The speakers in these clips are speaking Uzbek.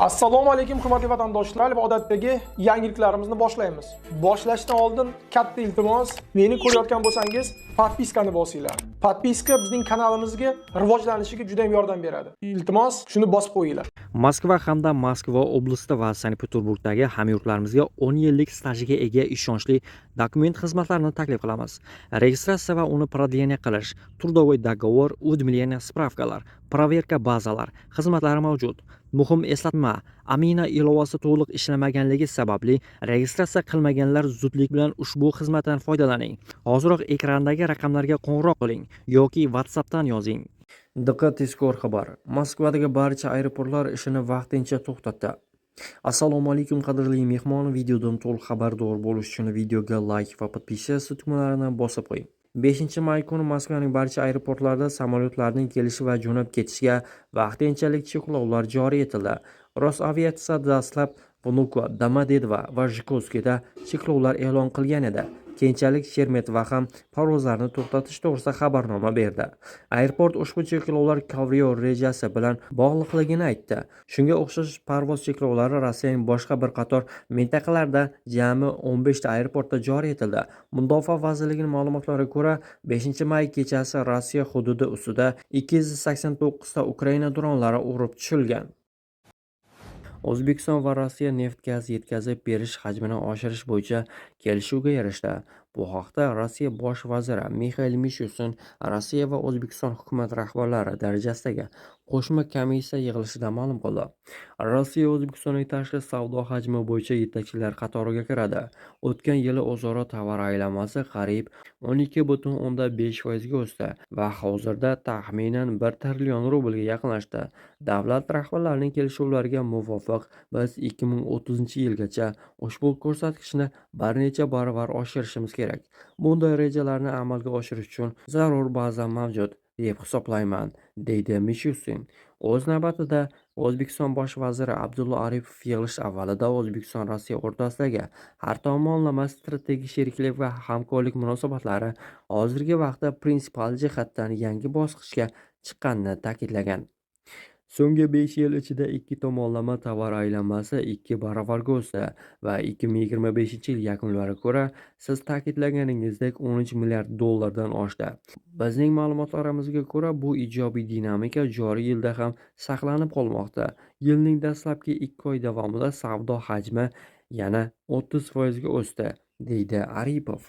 Assalomu alaykum hurmatli vatandoshlar va odatdagi yangiliklarimizni boshlaymiz. Boshlashdan oldin katta iltimos, meni ko'rayotgan bo'lsangiz, podpiskani bosinglar. Podpiska bizning kanalimizga rivojlanishiga juda ham yordam beradi. Iltimos, shuni bosib qo'yinglar. Moskva hamda Moskva oblasti va Sankt-Peterburgdagi hamyurtlarimizga 10 yillik stajiga ega ishonchli dokument xizmatlarini taklif qilamiz. Registratsiya va uni продление qilish, трудовой договор, уведомление, spravkalar, проверка bazalar xizmatlari mavjud. Muhim eslatma, Amina ilovasi to'liq ishlamaganligi sababli registratsiya qilmaganlar zudlik bilan ushbu xizmatdan foydalaning. Hoziroq ekrandagi raqamlarga qo'ng'iroq qiling yoki WhatsAppdan yozing. Diqqat, tezkor xabar. Moskvadagi barcha aeroportlar ishini vaqtincha to'xtatdi. Assalomu alaykum qadrli mehmon, videodan to'liq xabardor bo'lish uchun videoga like va podpiska tugmalarini bosib qo'ying. 5-may kuni Moskvaning barcha aeroportlarida samolyotlarning kelishi va jo'nab ketishiga vaqtinchalik cheklovlar joriy etildi. Rosaviatsiya dastlab Vnukovo, Domodedovo va Zhikovskida cheklovlar e'lon qilgan edi. Keyinchalik Sheremetova ham parvozlarni to'xtatish to'g'risida xabarnoma berdi. Aeroport ushbu cheklovlar Kovrio rejasi bilan bog'liqligini aytdi. Shunga o'xshash parvoz cheklovlari Rossiyaning boshqa bir qator mintaqalarida jami 15 ta aeroportda joriy etildi. Mudofaa vazirligining ma'lumotlariga ko'ra, 5-may kechasi Rossiya hududi ustida 289 ta Ukraina dronlari urib tushilgan. O'zbekiston va Rossiya neft-gaz yetkazib berish hajmini oshirish bo'yicha kelishuvga erishdi. Bu haqda Rossiya bosh vaziri Mikhail Mishustin Rossiya va O'zbekiston hukumat rahbarlari darajasidagi qo'shma komissiya yig'ilishida ma'lum qildi. Rossiya O'zbekistonning tashqi savdo hajmi bo'yicha yetakchilar qatoriga kiradi. O'tgan yili o'zaro tovar aylanmasi qariyb 12,5% ga o'sdi va hozirda taxminan 1 trillion rublga yaqinlashdi. Davlat rahbarlarining kelishuvlariga muvofiq biz 2030-yilgacha ushbu ko'rsatkichni bir necha baravar oshirishimiz kerak. Bunday rejalarni amalga oshirish uchun zarur baza mavjud deb hisoblayman, deydi Mishustin. O'z navbatida O'zbekiston bosh vaziri Abdulla Aripov yig'ilish avvalida O'zbekiston-Rossiya o'rtasidagi har tomonlama strategik sheriklik va hamkorlik munosabatlari hozirgi vaqtda prinsipial jihatdan yangi bosqichga chiqqanini ta'kidlagan. So'nggi 5 yil ichida ikki tomonlama tovar aylanmasi 2 baravarga o'sdi va 2025-yil yakunlariga ko'ra, siz ta'kidlaganingizdek 13 milliard dollardan oshdi. Bizning ma'lumotlarimizga ko'ra, bu ijobiy dinamika joriy yilda ham saqlanib qolmoqda. Yilning dastlabki 2 oy davomida savdo hajmi yana 30% ga o'sdi, deydi Aripov.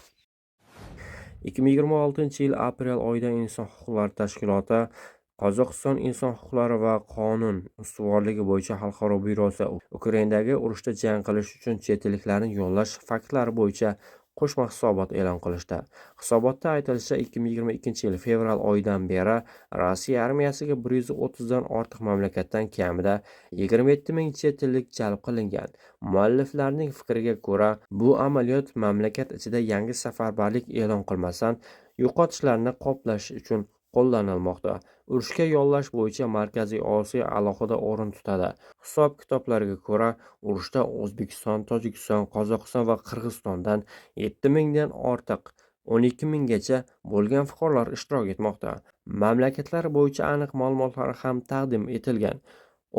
2026-yil aprel oyida Inson huquqlari tashkiloti Qozog'iston inson huquqlari va qonun ustuvorligi bo'yicha xalqaro byurosi Ukrainadagi urushda jang qilish uchun chet elliklarni yollash faktlari bo'yicha qo'shma hisobot e'lon qilishdi. Hisobotda aytilishicha, 2022-yil fevral oyidan beri Rossiya armiyasiga 130 dan ortiq mamlakatdan kamida 27 ming chet ellik jalb qilingan. Mualliflarning fikriga ko'ra, bu amaliyot mamlakat ichida yangi safarbarlik e'lon qilmasdan yo'qotishlarni qoplash uchun qo'llanilmoqda. Urushga yollash bo'yicha Markaziy Osiyo alohida o'rin tutadi. Hisob-kitoblarga ko'ra, urushda O'zbekiston, Tojikiston, Qozog'iston va Qirg'izistondan 7 mingdan ortiq 12 minggacha bo'lgan fuqarolar ishtirok etmoqda. Mamlakatlar bo'yicha aniq ma'lumotlar ham taqdim etilgan.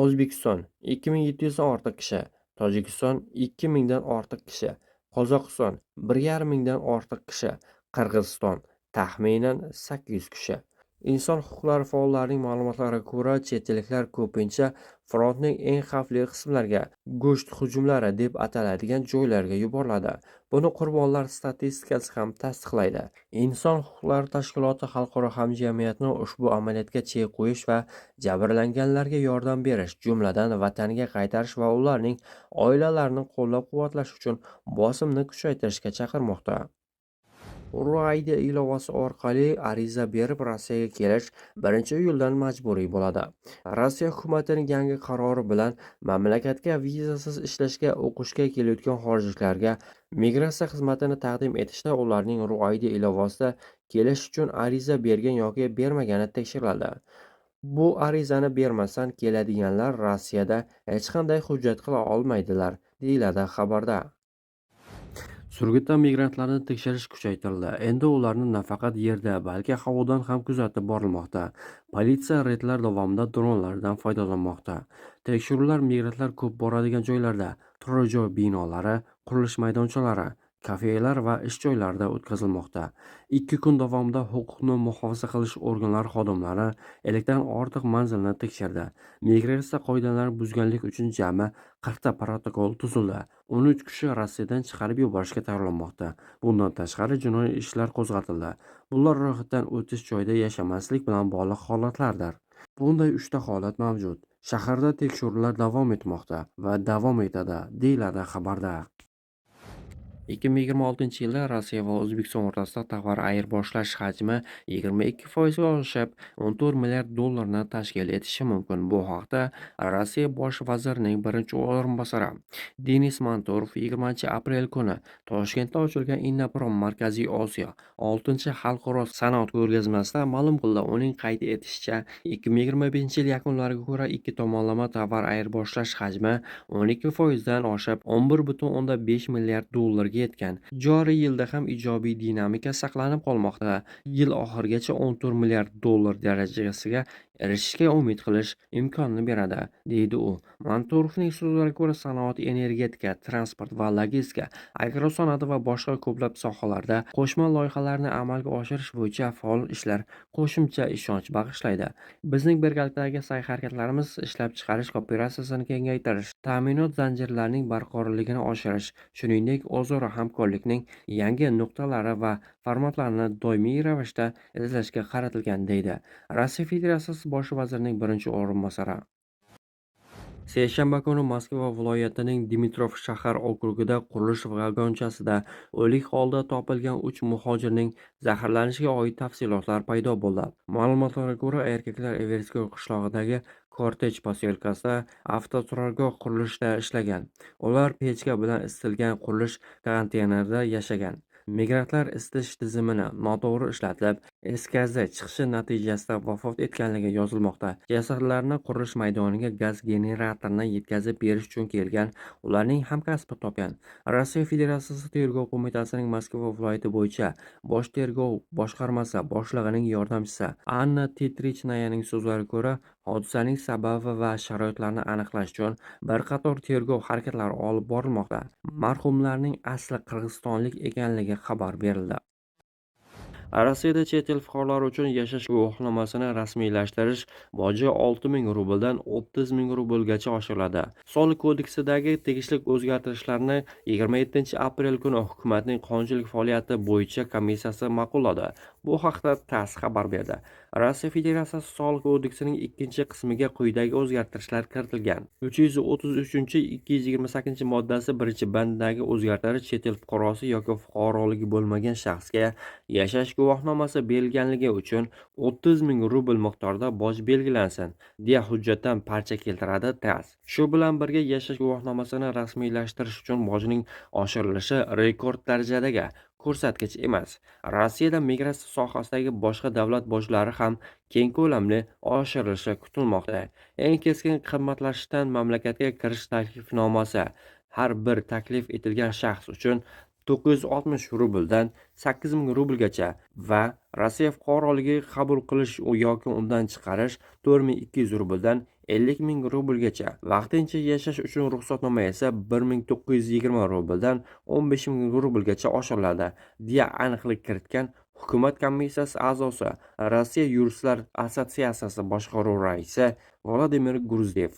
O'zbekiston 2700 dan ortiq kishi, Tojikiston 2000 dan ortiq kishi, Qozog'iston 1,5 mingdan ortiq kishi, Qirg'iziston taxminan 800 kishi. Inson huquqlari faollarining ma'lumotlariga ko'ra, chet elliklar ko'pincha frontning eng xavfli qismlariga, go'sht hujumlari deb ataladigan joylarga yuboriladi. Buni qurbonlar statistikasi ham tasdiqlaydi. Inson huquqlari tashkiloti xalqaro hamjamiyatni ushbu amaliyotga chek qo'yish va jabrlanganlarga yordam berish, jumladan vataniga qaytarish va ularning oilalarini qo'llab-quvvatlash uchun bosimni kuchaytirishga chaqirmoqda. Ruayda ilovasi orqali ariza berib Rossiyaga kelish 1-iyuldan majburiy bo'ladi. Rossiya hukumatining yangi qarori bilan mamlakatga vizasiz ishlashga, o'qishga kelayotgan xorijliklarga migratsiya xizmatini taqdim etishda ularning Ruayda ilovasida kelish uchun ariza bergan yoki bermagani tekshiriladi. Bu arizani bermasdan keladiganlar Rossiyada hech qanday hujjat qila olmaydilar, deyiladi xabarda. Surgutda migrantlarni tekshirish kuchaytirildi. Endi ularni nafaqat yerda, balki havodan ham kuzatib borilmoqda. Politsiya reydlar davomida dronlardan foydalanmoqda. Tekshiruvlar migrantlar ko'p boradigan joylarda, turar joy binolari, qurilish maydonchalari, kafelar va ish joylarida o'tkazilmoqda. 2 kun davomida huquqni muhofaza qilish organlari xodimlari ellikdan ortiq manzilni tekshirdi. Migratsiya qoidalarini buzganlik uchun jami 40 ta protokol tuzildi. 13 kishi Rossiyadan chiqarib yuborishga tayyorlanmoqda. Bundan tashqari jinoiy ishlar qo'zg'atildi. Bular ro'yxatdan o'tish joyida yashamaslik bilan bog'liq holatlardir. Bunday 3 ta holat mavjud. Shaharda tekshiruvlar davom etmoqda va davom etadi, deyiladi xabarda. 2026-yilda Rossiya va O'zbekiston o'rtasida tovar ayirboshlash hajmi 22% ga oshib, 14 milliard dollarni tashkil etishi mumkin. Bu haqda Rossiya bosh vazirining birinchi o'rinbosari Denis Manturov 20 aprel kuni Toshkentda ochilgan Innoprom Markaziy Osiyo 6-xalqaro sanoat ko'rgazmasida ma'lum qildi. Uning qayd etishicha, 2025-yil yakunlariga ko'ra ikki tomonlama tovar ayirboshlash hajmi 12% dan oshib, 11,5 milliard dollarga yetgan. Joriy yilda ham ijobiy dinamika saqlanib qolmoqda. Yil oxirigacha 14 milliard dollar darajasiga erishishga umid qilish imkonini beradi, deydi u. Manturovning so'zlariga ko'ra, sanoat, energetika, transport va logistika, agrosanoat va boshqa ko'plab sohalarda qo'shma loyihalarni amalga oshirish bo'yicha faol ishlar qo'shimcha ishonch bag'ishlaydi. Bizning birgalikdagi sa'y-harakatlarimiz ishlab chiqarish kooperatsiyasini kengaytirish, ta'minot zanjirlarining barqarorligini oshirish, shuningdek, o'zaro hamkorlikning yangi nuqtalari va formatlarini doimiy ravishda izlashga qaratilgan, deydi Rossiya Federatsiyasi bosh vazirining birinchi o'rinbosari. Seshanba kuni Moskva viloyatining Dimitrov shahar okrugida qurilish vagonchasida o'lik holda topilgan 3 muhojirning zaharlanishiga oid tafsilotlar paydo bo'ldi. Ma'lumotlarga ko'ra, erkaklar Everskoy qishlog'idagi Kortej posyolkasida avtoturargoh qurilishida ishlagan. Ular pechka bilan isitilgan qurilish konteynerida yashagan. Migrantlar isitish tizimini noto'g'ri ishlatib, is gazi chiqishi natijasida vafot etganligi yozilmoqda. Jasadlarni qurilish maydoniga gaz generatorini yetkazib berish uchun kelgan ularning hamkasbi topgan. Rossiya Federatsiyasi Tergov qo'mitasining Moskva viloyati bo'yicha bosh tergov boshqarmasi boshlig'ining yordamchisi Anna Tetrichnayaning so'zlariga ko'ra, hodisaning sababi va sharoitlarini aniqlash uchun bir qator tergov harakatlari olib borilmoqda. Marhumlarning asli qirg'izistonlik ekanligi xabar berildi. Rossiyada chet el fuqarolari uchun yashash guvohnomasini rasmiylashtirish boji 6 ming rubldan 30 ming rublgacha oshiriladi. Soliq kodeksidagi tegishli o'zgartirishlarni 27 aprel kuni hukumatning qonunchilik faoliyati bo'yicha komissiyasi ma'qulladi. Bu haqda TASS xabar berdi. Rossiya Federatsiyasi soliq kodeksining 2-qismiga quyidagi o'zgartirishlar kiritilgan. 333-228-moddasi 1-bandidagi o'zgartirish chet el fuqarosi yoki fuqaroligi bo'lmagan shaxsga yashash guvohnomasi berilganligi uchun 30 ming rubl miqdorida boj belgilansin, deya hujjatdan parcha keltiradi TASS. Shu bilan birga yashash guvohnomasini rasmiylashtirish uchun bojning oshirilishi rekord darajadagi ko'rsatkich emas. Rossiyada migratsiya sohasidagi boshqa davlat bojlari ham keng ko'lamli oshirilishi kutilmoqda. Eng keskin qimmatlashishdan mamlakatga kirish taklifnomasi har bir taklif etilgan shaxs uchun 960 rubldan 8000 rublgacha va Rossiya fuqaroligi qabul qilish yoki undan chiqarish 4200 rubldan 50 ming rublgacha, vaqtincha yashash uchun ruxsatnoma esa 1920 rubldan 15 ming rublgacha oshiriladi, deya aniqlik kiritgan hukumat komissiyasi a'zosi, Rossiya yuristlar assotsiatsiyasi boshqaruv raisi Vladimir Gruzdev.